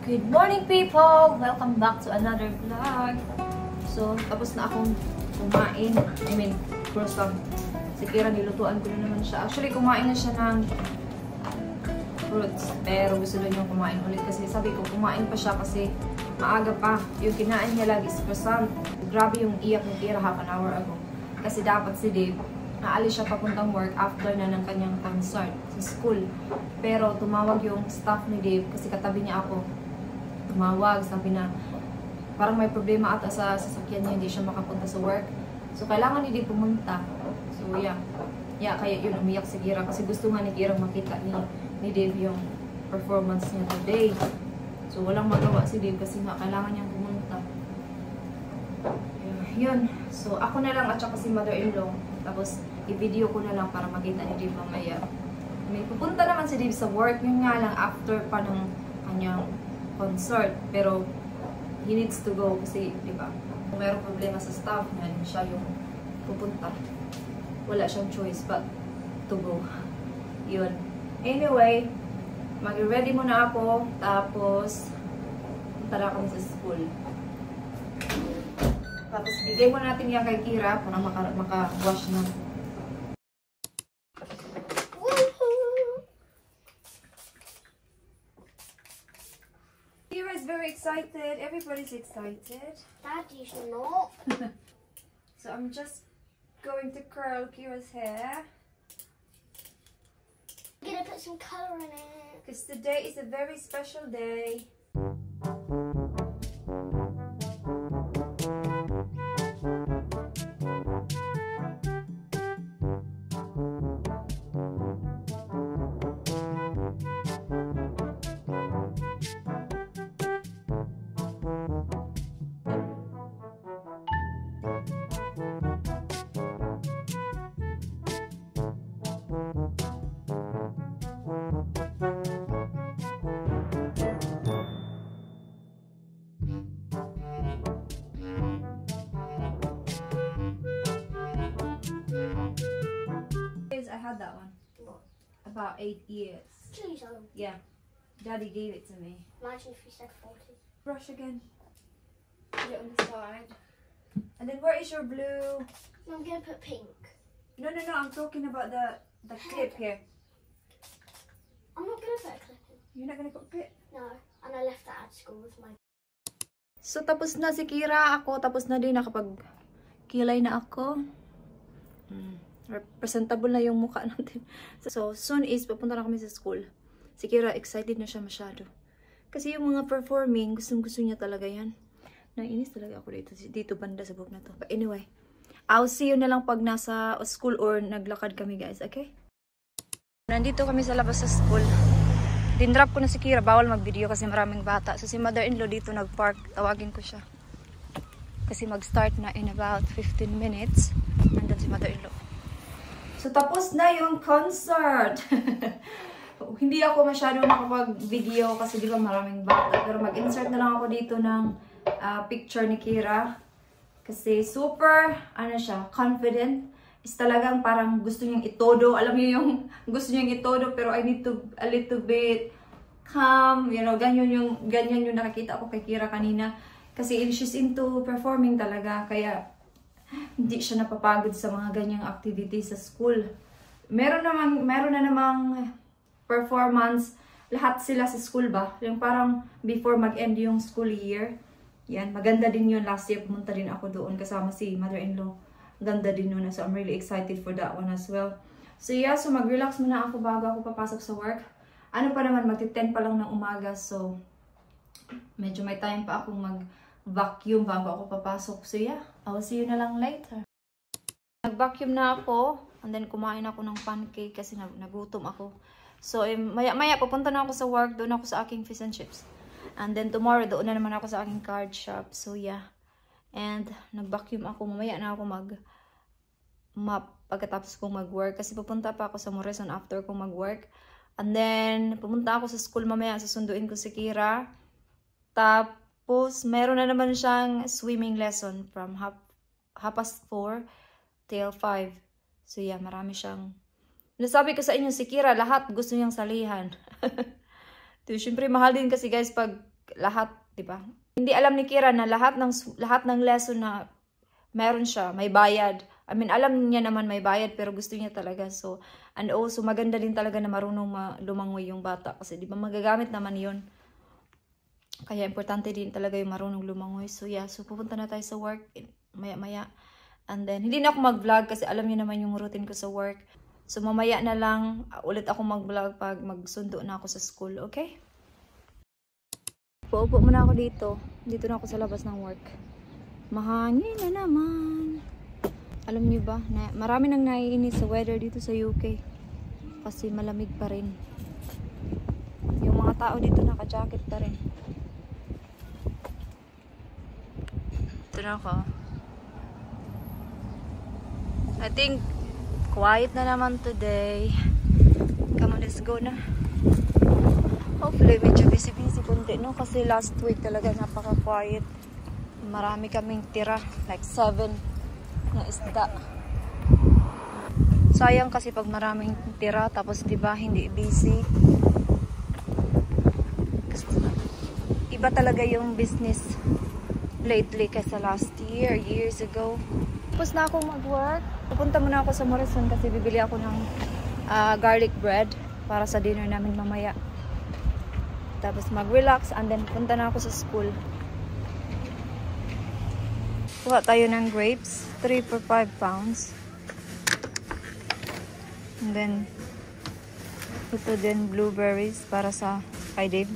Good morning people! Welcome back to another vlog. So, tapos na akong kumain. Croissant. Si Kira, nilutuan ko na naman siya. Actually, kumain na siya ng fruits. Pero gusto na niya kumain ulit kasi sabi ko, kumain pa siya kasi maaga pa. Yung kinain niya lagi is croissant. Grabe yung iyak ni Kira half an hour ago. Kasi dapat si Dave, naalis siya papuntang work after na ng kanyang concert sa school. Pero tumawag yung staff ni Dave kasi katabi niya ako. Tumawag, sabi na parang may problema ata sa sasakyan niya, hindi siya makapunta sa work. So, kailangan ni Dave pumunta. So, yeah. Kaya yun, umiyak si Kira kasi gusto nga ni Kira makita ni Dave yung performance niya today. So, walang magawa si Dave kasi nga kailangan niyang pumunta. Yun. So, ako na lang at saka si mother-in-law. Tapos, i-video ko na lang para makita ni Dave mamaya. May pupunta naman si Dave sa work. Yun nga lang after pa ng kanyang concert. Pero, he needs to go kasi, di ba, kung mayroong problema sa staff niya, siya yung pupunta. Wala siyang choice but to go. Yun. Anyway, mag-ready muna ako. Tapos, punta na kami sa school. Tapos, bigay mo natin yan kay Kira para maka-wash na. Kira is very excited. Everybody's excited. Daddy's not. So, I'm just going to curl Kira's hair. I'm gonna put some colour in it. Because today is a very special day. I had that one. What? About 8 years. Jeez, Yeah. Daddy gave it to me. imagine if you said 40. Brush again. Put it on the side. And then where is your blue? I'm gonna put pink. No, I'm talking about the clip here. I'm not gonna put a clip in. You're not gonna put a clip? No, and I left that at school with my... So, tapos na si Kira. Ako, tapos na din. Nakapag-kilay na ako. Presentable na yung mukha natin. So, soon is, papunta na kami sa school. Si Kira, excited na siya masyado. Kasi yung mga performing, gustong-gusto niya talaga yan. Naiinis talaga ako dito banda sa book na to. But anyway, I'll see you na lang pag nasa school or naglakad kami, guys. Okay? Nandito kami sa labas sa school. Dinrap ko na si Kira. Bawal mag-video kasi maraming bata. So, si mother-in-law dito nag-park. Tawagin ko siya. Kasi mag-start na in about 15 minutes. Nandun si mother-in-law. So, tapos na yung concert. Hindi ako masyado makapag-video kasi di ba maraming bata. Pero mag-insert na lang ako dito ng picture ni Kira. Kasi super, siya, confident. Is talagang parang gusto niyang itodo. Alam niyo yung gusto niyang itodo pero I need to a little bit calm. You know, ganyan yung nakakita ko kay Kira kanina. Kasi she's into performing talaga. Kaya hindi siya napapagod sa mga ganyang activities sa school. Meron na namang performance. Lahat sila sa school ba? Yung parang before mag-end yung school year. Yan, maganda din yun. Last year pumunta din ako doon kasama si mother-in-law. Ganda din yun. So I'm really excited for that one as well. So yeah, so mag-relax muna ako bago ako papasok sa work. Ano pa naman, magti-10 pa lang ng umaga. So medyo may time pa akong mag-vacuum bago ako papasok. So yeah, I'll see you na lang later. Nag-vacuum na ako. And then kumain ako ng pancake kasi nagutom ako. So maya-maya pupunta na ako sa work. Doon ako sa aking fish and chips. And then tomorrow doon na naman ako sa aking card shop. So yeah. And nag-vacuum ako. Mamaya na ako mag-mop pagkatapos kong mag-work. Kasi pupunta pa ako sa Morrison after kong mag-work. And then pumunta ako sa school mamaya. Susunduin ko si Kira. Tapos meron na naman siyang swimming lesson from half past 4 till 5. So yeah, marami siyang... Nasabi ko sa inyo, si Kira, lahat gusto niyang salihan. So, syempre, mahal din kasi guys pag lahat, di ba? Hindi alam ni Kira na lahat ng lesson na meron siya, may bayad. I mean, alam niya naman may bayad, pero gusto niya talaga. So, and also, maganda din talaga na marunong lumangoy yung bata. Kasi, di ba, magagamit naman yun. Kaya, importante din talaga yung marunong lumangoy. So, yeah. So, pupunta na tayo sa work. Maya-maya. And then, hindi na ako mag-vlog kasi alam niyo naman yung routine ko sa work. So, mamaya na lang ulit ako mag-vlog pag magsundo na ako sa school. Okay? Paupo muna ako dito. Dito na ako sa labas ng work. Mahangin na naman. Alam niyo ba, marami nang naiinis sa weather dito sa UK. Kasi malamig pa rin. Yung mga tao dito naka-jacket pa rin. Ito na ako. I think quiet na naman today. Come on, let's go na. Hopefully, medyo busy-busy kundi, no? Kasi last week talaga napaka-quiet. Marami kaming tira. Like 7 na isda. Sayang kasi pag maraming tira, tapos diba, hindi busy. Kasi, iba talaga yung business lately kaysa last year, years ago. Tapos na akong mag-work. Pupunta muna ako sa Morrison kasi bibili ako ng garlic bread para sa dinner namin mamaya. Tapos mag-relax and then punta na ako sa school. Kuha tayo ng grapes. 3 for 5 pounds. And then ito din blueberries para sa kay Dave.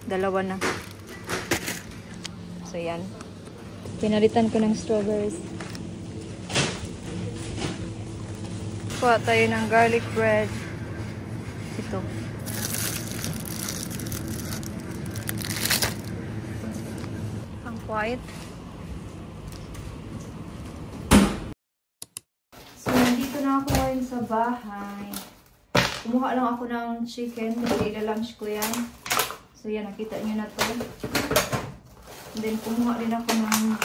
Dalawa na. So yan. Pinalitan ko ng strawberries. Kuha tayo ng garlic bread. Ito. Ang quiet. So, nandito na ako ngayon sa bahay. Kumuha lang ako ng chicken. Kasi ila-lunch ko yan. So, yan. Nakita nyo na to. And then, kumuha din ako ng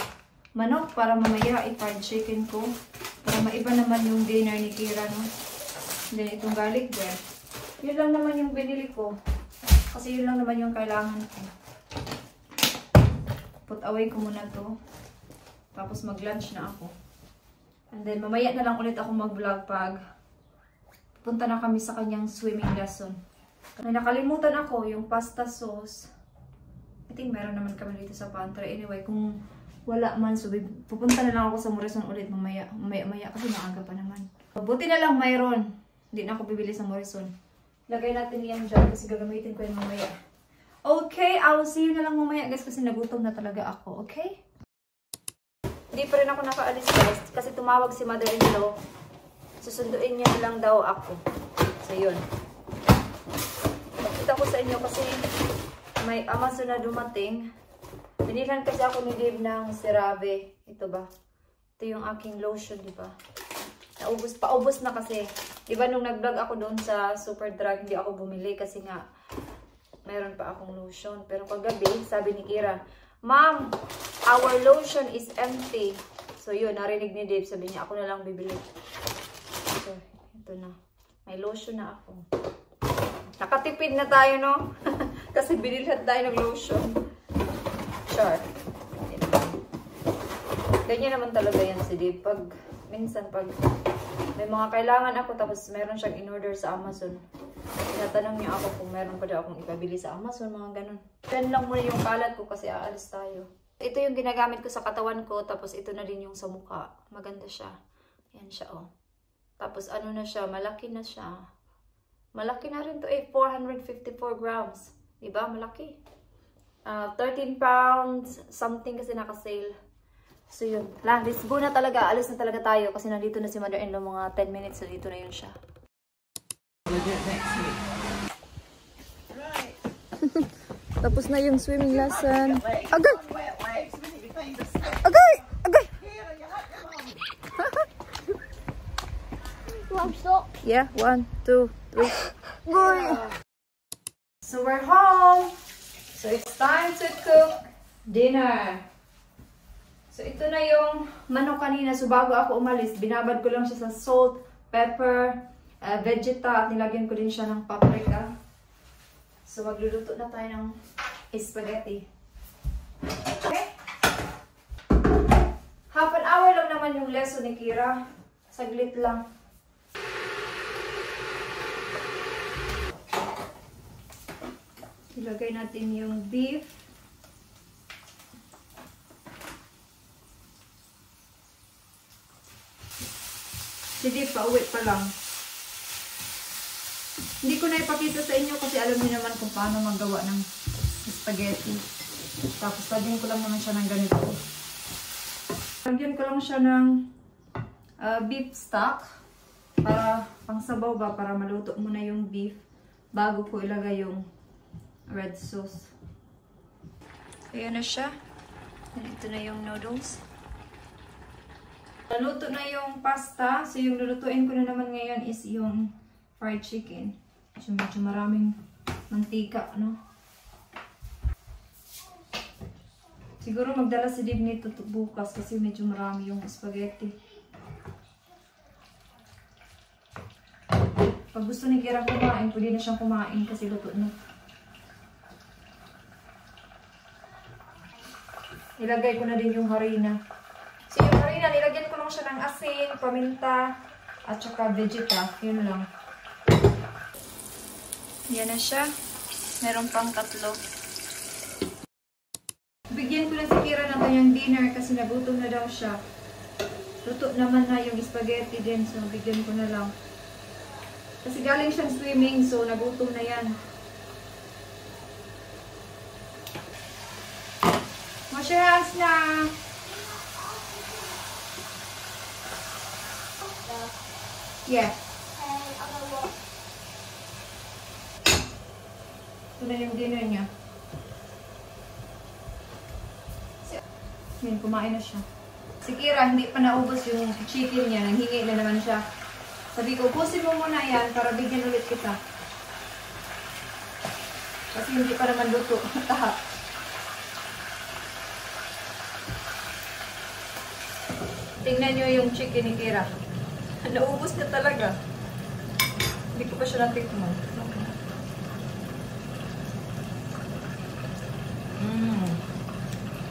manok para mamaya i-fried chicken ko. Para maiba naman yung dinner ni Kira, no? And then, itong garlic bread. Yun lang naman yung binili ko. Kasi yun lang naman yung kailangan ko. Put away ko muna to. Tapos mag-lunch na ako. And then, mamaya na lang ulit ako mag-vlog pag punta na kami sa kanyang swimming lesson. May nakalimutan ako yung pasta sauce. I think meron naman kami dito sa pantry. Anyway, kung wala man, so pupunta na lang ako sa Morrison ulit mamaya kasi maaga pa naman. Buti na lang mayroon. Hindi na ako bibili sa Morrison. Lagay natin yan dyan kasi gagamitin ko yan mamaya. Okay, I will see you na lang mamaya guys kasi nagutom na talaga ako. Okay? Hindi pa rin ako nakaalis guys kasi tumawag si mother-in-law. Susunduin niya lang daw ako. So yun. Pakita ko sa inyo kasi may Amazon na dumating. Binilhan kasi ako ni Dave ng CeraVe. Ito ba? Ito yung aking lotion, di ba? Paubos na kasi. Di ba nung nag-vlog ako doon sa Superdrug, hindi ako bumili kasi nga mayroon pa akong lotion. Pero kagabi, sabi ni Kira, Ma'am, our lotion is empty. So yun, narinig ni Dave. Sabi niya, ako na lang bibili. So, ito na. May lotion na ako. Nakatipid na tayo, no? Kasi binilhan tayo ng lotion. Sure. Ganyan naman talaga yan si Dave. Minsan pag may mga kailangan ako tapos meron siyang in-order sa Amazon. Tinatanong niya ako kung meron pa daw akong ipabili sa Amazon, mga ganun. Then lang muna yung kalat ko kasi aalis tayo. Ito yung ginagamit ko sa katawan ko tapos ito na din yung sa mukha. Maganda siya. Yan siya, oh. Tapos ano na siya, malaki na siya. Malaki na rin to 454 grams. Diba? Malaki. 13 pounds something kasi naka-sale. So yun. Let's go na talaga. Alis na talaga tayo kasi nandito na si mother-in-law mga 10 minutes. So dito na yun siya. Tapos na yung swimming lesson. Agay! Agay! Agay! Yeah, 1, 2, 3. Boy! So we're home! So it's time to cook dinner. So ito na yung manok kanina. So bago ako umalis, binabad ko lang siya sa salt, pepper, vegeta at nilagyan ko din siya ng paprika. So, magluluto na tayo ng spaghetti. Okay? Half an hour lang naman yung lesson ni Kira. Saglit lang. Ilagay natin yung beef. Hindi, pauwi pa lang. Hindi ko na ipakita sa inyo kasi alam niyo naman kung paano magawa ng spaghetti. Tapos lagyan ko lang naman siya ng ganito. Lagyan ko lang siya ng beef stock para pangsabaw ba, para maluto muna yung beef bago ko ilagay yung red sauce. Ayan na siya. Ito na yung noodles. Naluto na yung pasta. So yung lulutuin ko na naman ngayon is yung fried chicken. So medyo maraming mantika, no? Siguro magdala si Dib nito bukas kasi medyo marami yung spaghetti. Pag gusto ni Kira kumain, pwede na siyang kumain kasi luto na. Ilagay ko na din yung harina. So yung harina, nilagyan ko lang siya ng asin, paminta, at saka vegeta. Yun lang. Yan na siya. Meron pang 3. Bigyan ko na si Kira ng kanyang dinner kasi nagutom na daw siya. Luto naman na yung spaghetti din, so bigyan ko na lang. Kasi galing siyang swimming, so nagutom na yan. Wash your hands na! Yeah. Ito na yung dinner niya. Yan, kumain na siya. Si Kira, hindi pa naubos yung chicken niya. Nanghingi na naman siya. Sabi ko, ubusin mo muna yan para bigyan ulit kita. Kasi hindi pa naman luto. Taha. Tingnan nyo yung chicken ni Kira. Naubos na talaga. Hindi ko pa siya natikman.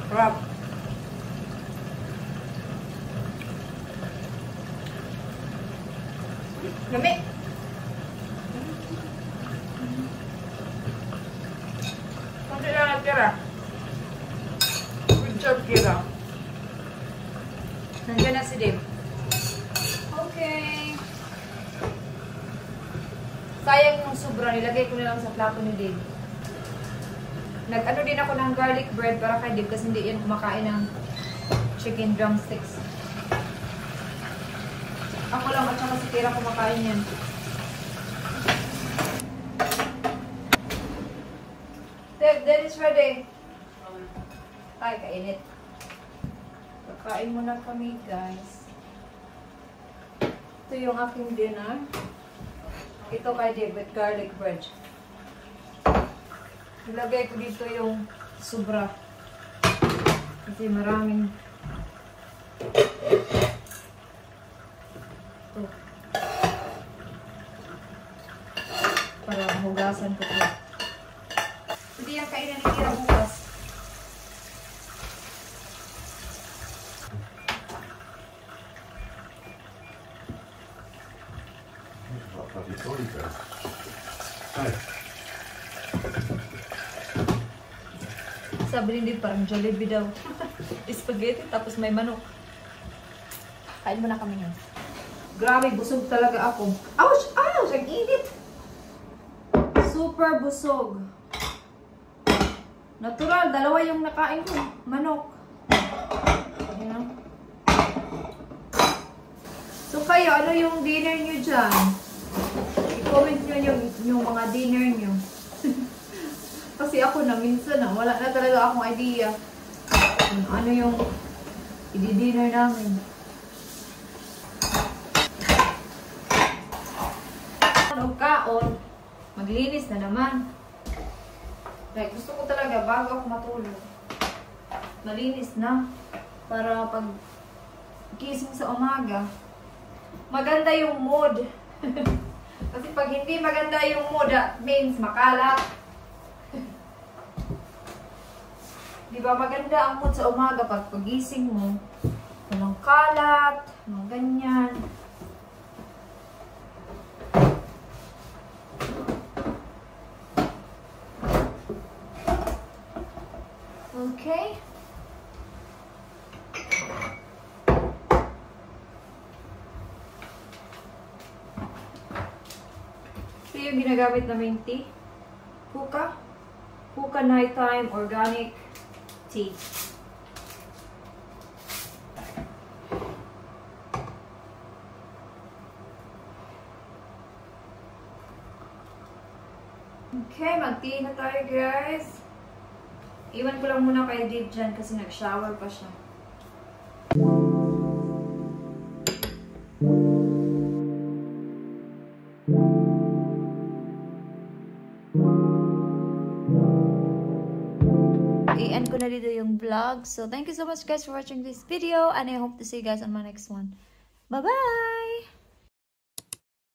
Crap. Lami. Kunti lang natira. Good job, Kira. Nandiyan na si Dave. Okay. Sayang yung sobra. Nilagay ko na lang sa plato ni Dave. Nag-ano din ako ng garlic bread para kay Dave kasi hindi yan kumakain ng chicken drumsticks. Ako lang at saka si Kira kumakain yan. Dave, that is ready. Ay, kainit. Kakain muna kami, guys. Ito yung aking dinner. Ito kay Dave with garlic bread. Ilagay ko dito yung sobra. Kasi maraming ito. Para hugasan ko ito. Hindi yung kainan ni Kira bukas. Sabi ni Dave, parang Jollibee daw. Spaghetti, tapos may manok. Kain mo na kami yun. Grabe, busog talaga ako. Ouch! Ouch! Ang init! Super busog. Natural, 2 yung nakain ko. Manok. Ayan. So kayo, ano yung dinner nyo dyan? I-comment nyo yung mga dinner nyo. Kasi ako na minsan wala na talaga akong idea ano yung i-dinner namin. Ano kaon, maglinis na naman. Like, gusto ko talaga bago ako matulog, malinis na para pag gising sa umaga maganda yung mood. Kasi pag hindi maganda yung mood, that means makalat. Di ba maganda ang mood sa umaga pag pagising mo? Walang kalat, mga ganyan. Okay. Ito yung ginagamit namin tea. Hookah. Hookah Nighttime Organic Tea. Okay, mag-tea na tayo guys. Iwan ko lang muna kay Dave dyan kasi nag-shower pa siya. I-end ko na dito yung vlog. So, thank you so much guys for watching this video and I hope to see you guys on my next one. Bye-bye!